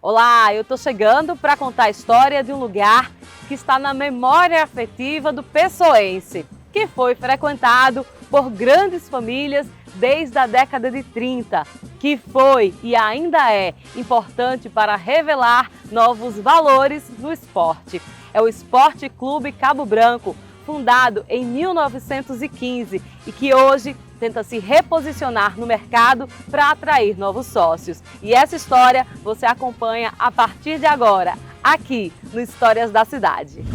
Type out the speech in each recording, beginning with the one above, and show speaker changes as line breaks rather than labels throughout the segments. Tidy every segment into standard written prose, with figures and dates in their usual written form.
Olá, eu estou chegando para contar a história de um lugar que está na memória afetiva do pessoense, que foi frequentado por grandes famílias desde a década de 30, que foi e ainda é importante para revelar novos valores no esporte. É o Esporte Clube Cabo Branco, fundado em 1915 e que hoje tenta se reposicionar no mercado para atrair novos sócios. E essa história você acompanha a partir de agora, aqui no Histórias da Cidade.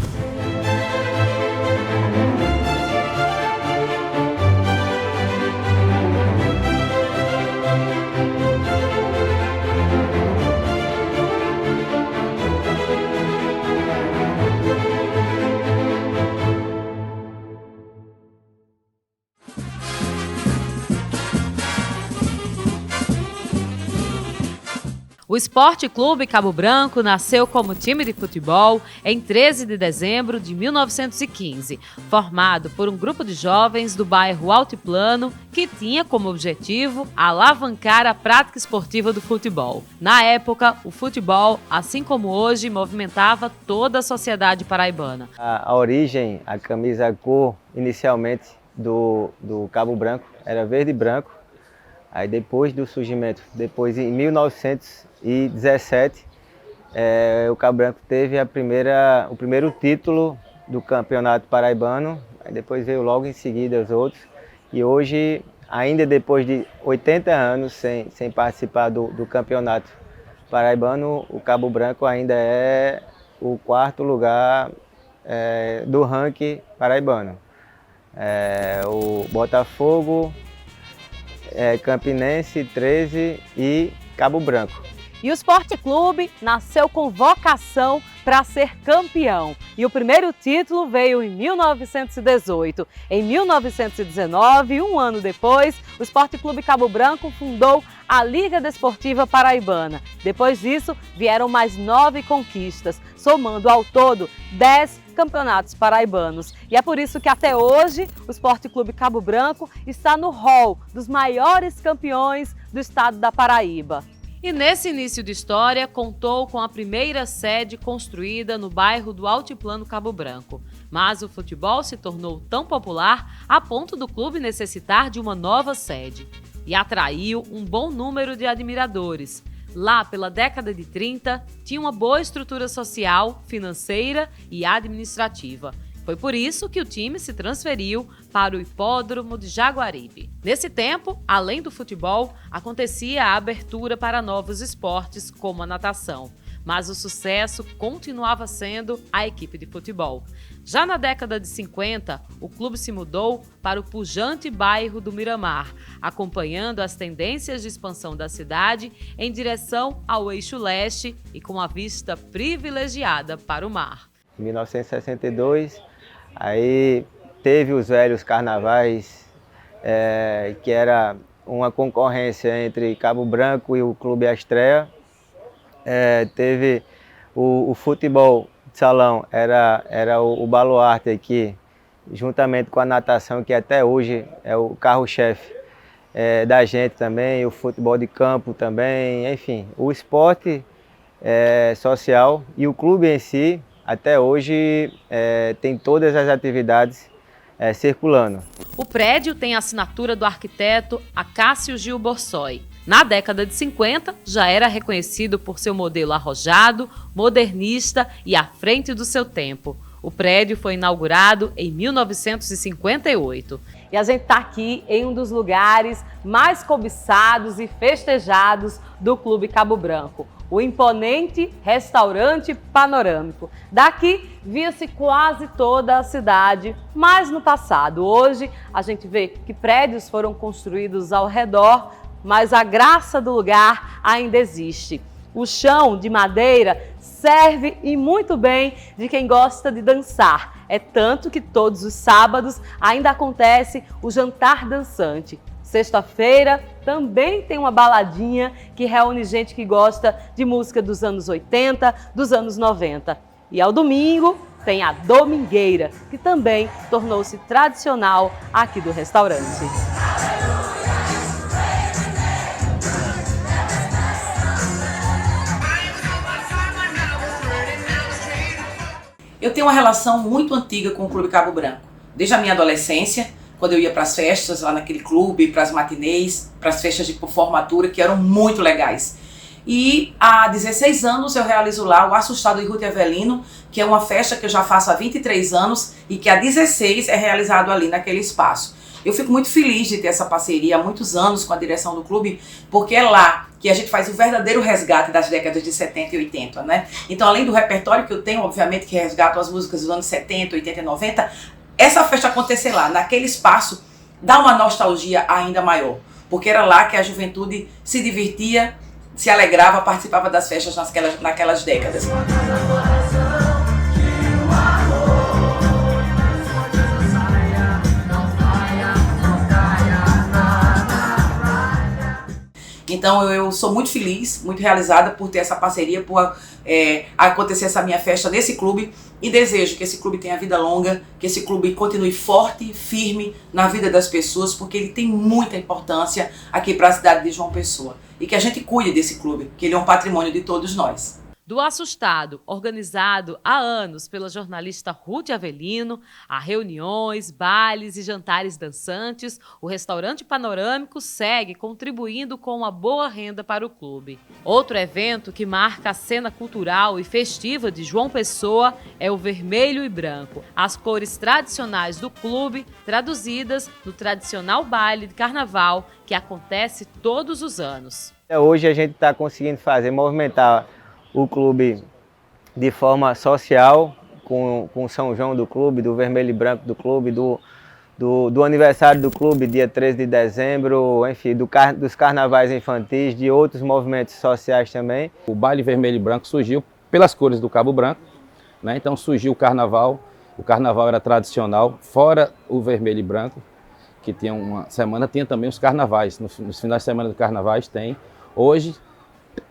O Esporte Clube Cabo Branco nasceu como time de futebol em 13 de dezembro de 1915, formado por um grupo de jovens do bairro Altiplano que tinha como objetivo alavancar a prática esportiva do futebol. Na época, o futebol, assim como hoje, movimentava toda a sociedade paraibana.
A origem, a camisa, a cor inicialmente do Cabo Branco era verde e branco. Aí depois do surgimento, em 1917, o Cabo Branco teve o primeiro título do campeonato paraibano, aí depois veio logo em seguida os outros. E hoje, ainda depois de 80 anos sem participar do campeonato paraibano, o Cabo Branco ainda é o quarto lugar do ranking paraibano. O Botafogo, Campinense, 13 e Cabo Branco.
E o Esporte Clube nasceu com vocação para ser campeão. E o primeiro título veio em 1918. Em 1919, um ano depois, o Esporte Clube Cabo Branco fundou a Liga Desportiva Paraibana. Depois disso, vieram mais 9 conquistas, somando ao todo 10 campeonatos paraibanos. E é por isso que até hoje o Esporte Clube Cabo Branco está no hall dos maiores campeões do estado da Paraíba. E nesse início de história, contou com a primeira sede construída no bairro do Altiplano Cabo Branco. Mas o futebol se tornou tão popular a ponto do clube necessitar de uma nova sede. E atraiu um bom número de admiradores. Lá pela década de 30, tinha uma boa estrutura social, financeira e administrativa. Foi por isso que o time se transferiu para o Hipódromo de Jaguaribe. Nesse tempo, além do futebol, acontecia a abertura para novos esportes, como a natação. Mas o sucesso continuava sendo a equipe de futebol. Já na década de 50, o clube se mudou para o pujante bairro do Miramar, acompanhando as tendências de expansão da cidade em direção ao eixo leste e com a vista privilegiada para o mar.
Em 1962, aí teve os velhos carnavais, que era uma concorrência entre Cabo Branco e o Clube Astreia. Teve o futebol de salão, era o baluarte aqui, juntamente com a natação, que até hoje é o carro-chefe da gente também, o futebol de campo também, enfim, o esporte social e o clube em si, até hoje tem todas as atividades circulando.
O prédio tem a assinatura do arquiteto Acácio Gil Borsoi. Na década de 50, já era reconhecido por seu modelo arrojado, modernista e à frente do seu tempo. O prédio foi inaugurado em 1958. E a gente está aqui em um dos lugares mais cobiçados e festejados do Clube Cabo Branco, o imponente restaurante panorâmico. Daqui via-se quase toda a cidade, mas no passado. Hoje a gente vê que prédios foram construídos ao redor, mas a graça do lugar ainda existe. O chão de madeira serve e muito bem de quem gosta de dançar. É tanto que todos os sábados ainda acontece o jantar dançante. Sexta-feira também tem uma baladinha que reúne gente que gosta de música dos anos 80, dos anos 90. E ao domingo tem a Domingueira, que também tornou-se tradicional aqui do restaurante.
Eu tenho uma relação muito antiga com o Clube Cabo Branco. Desde a minha adolescência, quando eu ia para as festas lá naquele clube, para as matinês, para as festas de formatura, que eram muito legais. E há 16 anos eu realizo lá o Assustado de Ruth Avelino, que é uma festa que eu já faço há 23 anos e que há 16 é realizado ali naquele espaço. Eu fico muito feliz de ter essa parceria há muitos anos com a direção do clube, porque é lá que a gente faz o verdadeiro resgate das décadas de 70 e 80, né? Então, além do repertório que eu tenho, obviamente, que resgato as músicas dos anos 70, 80 e 90, essa festa acontecer lá, naquele espaço, dá uma nostalgia ainda maior, porque era lá que a juventude se divertia, se alegrava, participava das festas naquelas décadas. Então eu sou muito feliz, muito realizada por ter essa parceria, por acontecer essa minha festa nesse clube, e desejo que esse clube tenha vida longa, que esse clube continue forte, firme na vida das pessoas, porque ele tem muita importância aqui para a cidade de João Pessoa. E que a gente cuide desse clube, que ele é um patrimônio de todos nós.
Do Assustado, organizado há anos pela jornalista Ruth Avelino, há reuniões, bailes e jantares dançantes, o restaurante panorâmico segue contribuindo com uma boa renda para o clube. Outro evento que marca a cena cultural e festiva de João Pessoa é o vermelho e branco, as cores tradicionais do clube traduzidas no tradicional baile de carnaval que acontece todos os anos.
Hoje a gente está conseguindo movimentar o clube de forma social, com o São João do clube, do vermelho e branco do clube, do aniversário do clube, dia 13 de dezembro, enfim, dos carnavais infantis, de outros movimentos sociais também.
O baile vermelho e branco surgiu pelas cores do Cabo Branco, né? Então surgiu o carnaval era tradicional, fora o vermelho e branco, que tinha uma semana, tinha também os carnavais, nos finais de semana do carnavais tem. Hoje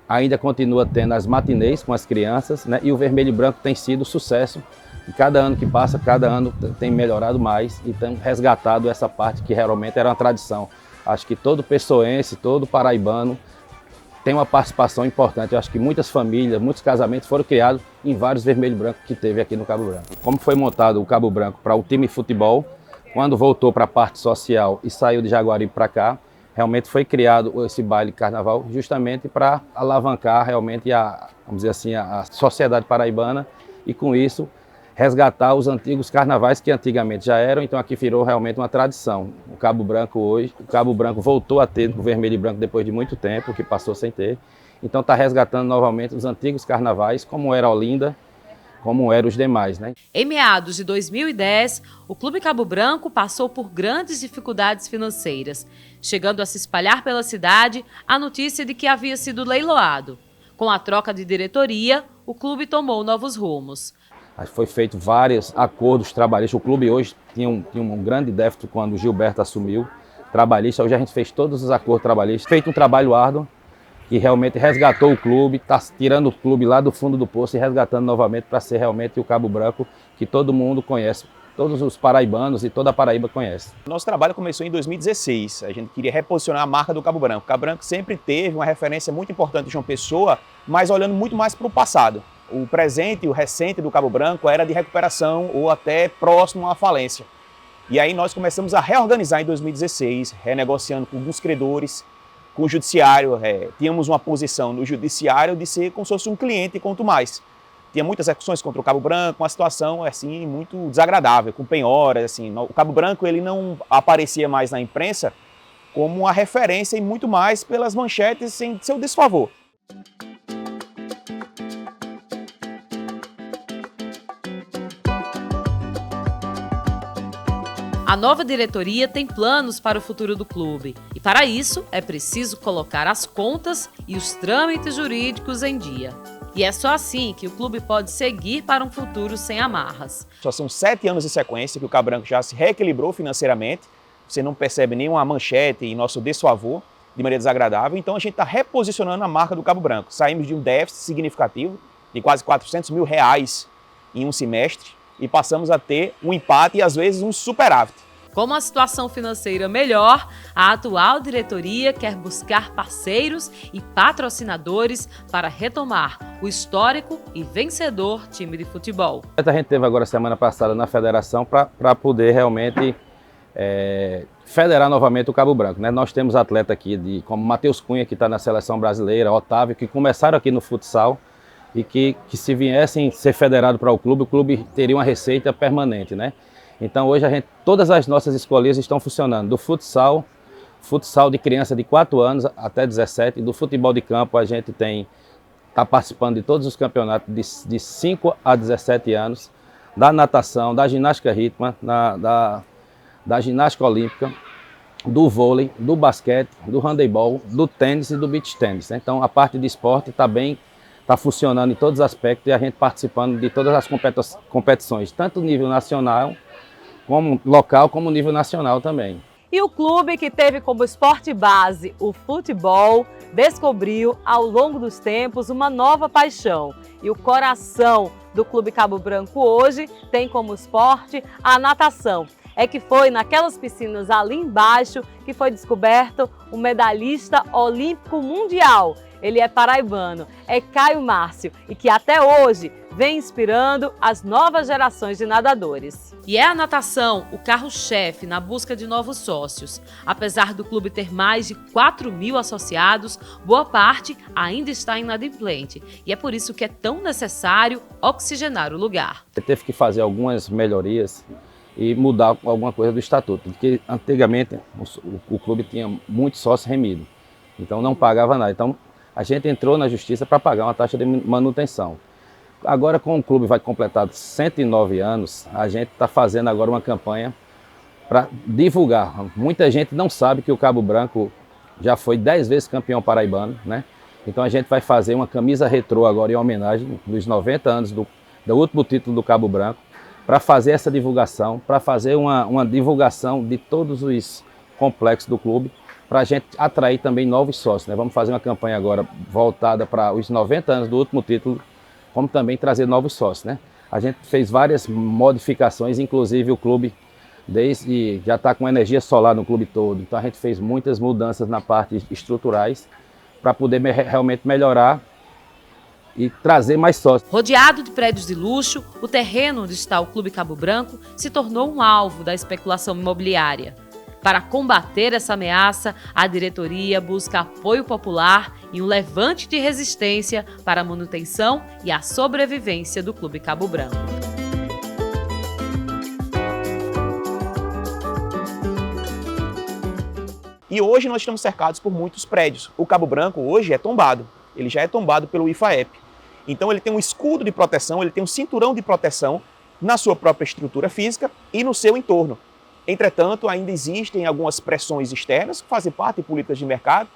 ainda continua tendo as matinês com as crianças, né? E o vermelho e branco tem sido sucesso. E cada ano que passa, cada ano tem melhorado mais e tem resgatado essa parte que realmente era uma tradição. Acho que todo pessoense, todo paraibano tem uma participação importante. Eu acho que muitas famílias, muitos casamentos foram criados em vários vermelho e branco que teve aqui no Cabo Branco. Como foi montado o Cabo Branco para o time de futebol, quando voltou para a parte social e saiu de Jaguaribe para cá, realmente foi criado esse baile carnaval justamente para alavancar realmente vamos dizer assim, a sociedade paraibana e com isso resgatar os antigos carnavais que antigamente já eram, então aqui virou realmente uma tradição. O Cabo Branco voltou a ter o vermelho e branco depois de muito tempo, que passou sem ter, então está resgatando novamente os antigos carnavais, como era Olinda, como eram os demais, né?
Em meados de 2010, o Clube Cabo Branco passou por grandes dificuldades financeiras, chegando a se espalhar pela cidade a notícia de que havia sido leiloado. Com a troca de diretoria, o clube tomou novos rumos.
Foi feito vários acordos trabalhistas. O clube hoje tinha um grande déficit quando o Gilberto assumiu, trabalhista. Hoje a gente fez todos os acordos trabalhistas, feito um trabalho árduo, que realmente resgatou o clube, está tirando o clube lá do fundo do poço e resgatando novamente para ser realmente o Cabo Branco que todo mundo conhece, todos os paraibanos e toda a Paraíba conhece.
Nosso trabalho começou em 2016, a gente queria reposicionar a marca do Cabo Branco. O Cabo Branco sempre teve uma referência muito importante de João Pessoa, mas olhando muito mais para o passado. O presente e o recente do Cabo Branco era de recuperação ou até próximo à falência. E aí nós começamos a reorganizar em 2016, renegociando com alguns credores, com o judiciário, tínhamos uma posição no judiciário de ser como se fosse um cliente quanto mais. Tinha muitas execuções contra o Cabo Branco, uma situação assim muito desagradável, com penhoras, assim. O Cabo Branco ele não aparecia mais na imprensa como uma referência e muito mais pelas manchetes em seu desfavor.
A nova diretoria tem planos para o futuro do clube e, para isso, é preciso colocar as contas e os trâmites jurídicos em dia. E é só assim que o clube pode seguir para um futuro sem amarras.
Já são 7 anos de sequência que o Cabo Branco já se reequilibrou financeiramente. Você não percebe nenhuma manchete em nosso desfavor de maneira desagradável. Então a gente está reposicionando a marca do Cabo Branco. Saímos de um déficit significativo de quase R$400 mil em um semestre e passamos a ter um empate e às vezes um superávit.
Como a situação financeira melhor, a atual diretoria quer buscar parceiros e patrocinadores para retomar o histórico e vencedor time de futebol.
A gente teve agora semana passada na federação para poder realmente federar novamente o Cabo Branco, né? Nós temos atletas aqui, como Matheus Cunha, que está na seleção brasileira, Otávio, que começaram aqui no futsal e que se viessem ser federados para o clube teria uma receita permanente, né? Então hoje todas as nossas escolinhas estão funcionando, do futsal de criança de 4 anos até 17, e do futebol de campo a gente está participando de todos os campeonatos de 5 a 17 anos, da natação, da ginástica rítmica, da ginástica olímpica, do vôlei, do basquete, do handebol, do tênis e do beach tênis, né? Então a parte de esporte está funcionando em todos os aspectos e a gente participando de todas as competições, tanto nível nacional, como local, como nível nacional também.
E o clube, que teve como esporte base o futebol, descobriu ao longo dos tempos uma nova paixão. E o coração do Clube Cabo Branco hoje tem como esporte a natação. É que foi naquelas piscinas ali embaixo que foi descoberto um medalhista olímpico mundial. Ele é paraibano, é Caio Márcio, e que até hoje vem inspirando as novas gerações de nadadores. E é a natação o carro-chefe na busca de novos sócios. Apesar do clube ter mais de 4.000 associados, boa parte ainda está inadimplente. E é por isso que é tão necessário oxigenar o lugar.
Teve que fazer algumas melhorias e mudar alguma coisa do estatuto, porque antigamente o clube tinha muitos sócios remidos, então não pagava nada. Então a gente entrou na justiça para pagar uma taxa de manutenção. Agora, como o clube vai completar 109 anos, a gente está fazendo agora uma campanha para divulgar. Muita gente não sabe que o Cabo Branco já foi 10 vezes campeão paraibano, né? Então a gente vai fazer uma camisa retrô agora em homenagem dos 90 anos do último título do Cabo Branco, para fazer essa divulgação, para fazer uma divulgação de todos os complexos do clube, para a gente atrair também novos sócios, né? Vamos fazer uma campanha agora voltada para os 90 anos do último título, como também trazer novos sócios, né? A gente fez várias modificações, inclusive o clube já está com energia solar no clube todo, então a gente fez muitas mudanças na parte estruturais para poder realmente melhorar e trazer mais sócios.
Rodeado de prédios de luxo, o terreno onde está o Clube Cabo Branco se tornou um alvo da especulação imobiliária. Para combater essa ameaça, a diretoria busca apoio popular e um levante de resistência para a manutenção e a sobrevivência do Clube Cabo Branco.
E hoje nós estamos cercados por muitos prédios. O Cabo Branco hoje é tombado, ele já é tombado pelo IFAEP. Então ele tem um escudo de proteção, ele tem um cinturão de proteção na sua própria estrutura física e no seu entorno. Entretanto, ainda existem algumas pressões externas, que fazem parte de políticas de mercado,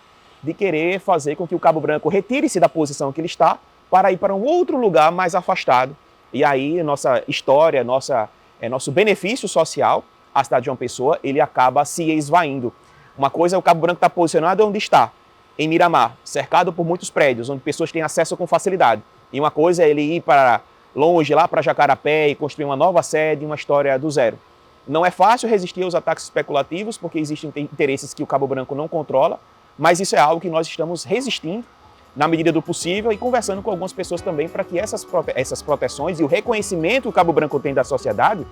de querer fazer com que o Cabo Branco retire-se da posição que ele está para ir para um outro lugar mais afastado. E aí nossa história, nosso benefício social, a cidade de João Pessoa, ele acaba se esvaindo. Uma coisa é o Cabo Branco estar posicionado onde está, em Miramar, cercado por muitos prédios, onde pessoas têm acesso com facilidade. E uma coisa é ele ir para longe, lá para Jacarapé, e construir uma nova sede, uma história do zero. Não é fácil resistir aos ataques especulativos, porque existem interesses que o Cabo Branco não controla, mas isso é algo que nós estamos resistindo na medida do possível e conversando com algumas pessoas também para que essas proteções e o reconhecimento que o Cabo Branco tem da sociedade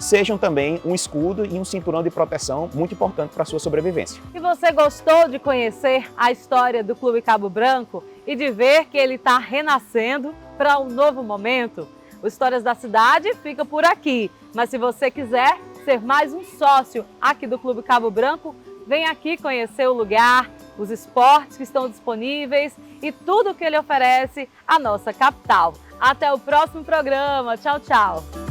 sejam também um escudo e um cinturão de proteção muito importante para a sua sobrevivência.
E você gostou de conhecer a história do Clube Cabo Branco e de ver que ele está renascendo para um novo momento? O Histórias da Cidade fica por aqui, mas se você quiser ser mais um sócio aqui do Clube Cabo Branco, vem aqui conhecer o lugar, os esportes que estão disponíveis e tudo o que ele oferece à nossa capital. Até o próximo programa. Tchau, tchau!